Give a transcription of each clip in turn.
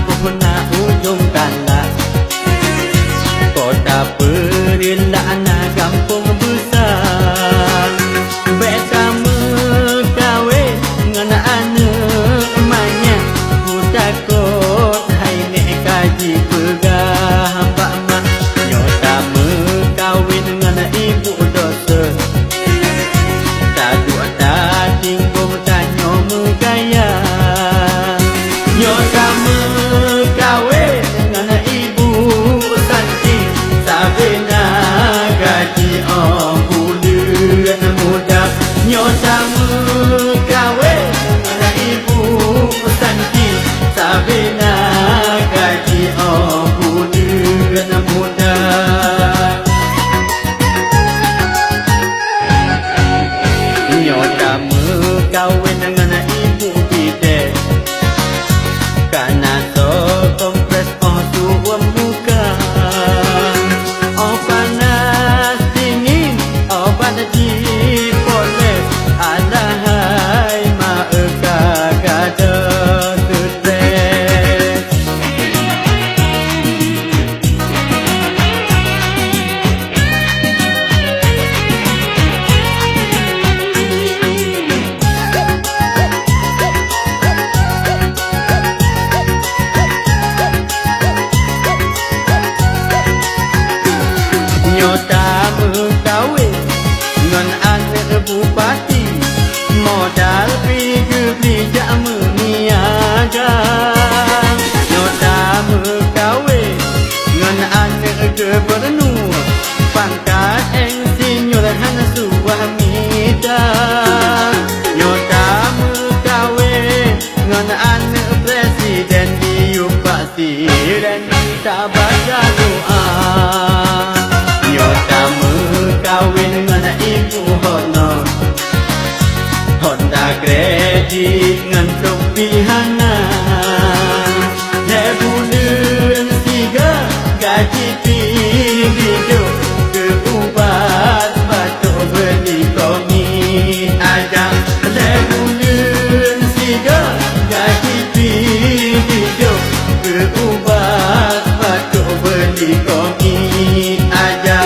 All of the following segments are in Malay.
puna ujung tanah. Kota Perindana kampung besar, beta mekawin ngana anak emaknya. Ku takut hai nek kaji pegah pak mak. Nyota mekawin ngana ibu dosa, taduk tatinggung tanyo megaya. Nyota mekawin ngana ibu santi, sabena gaji bulan muda. Nyota mekawin ngana ibu santi, sabena gaji bulan muda. Nyota mekawin ngana ibu bidek, karena so kompres suam muka. Panas dingin, panas dipoles, alahai maeka gada stres. Nyota mekawin ngan anak bupati, modal pergi jak meniaga. Nyota mekawin ngan anak gubernur, pangkat insinyur hana Suwahmida. Nyota mekawin ngan anak presiden diupasi dan tak baca doa. Nyota mekawin ngana ibu Honda kredit ngan pihana. Bulan tiga gaji tinggi ke ubat batuk beli komit aja. Bulan tiga gaji tinggi ke ubat batuk beli komit aja.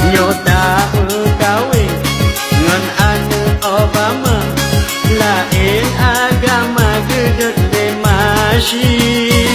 Nyota mekawin ngan anak Obama, lain agama gedek demasyi.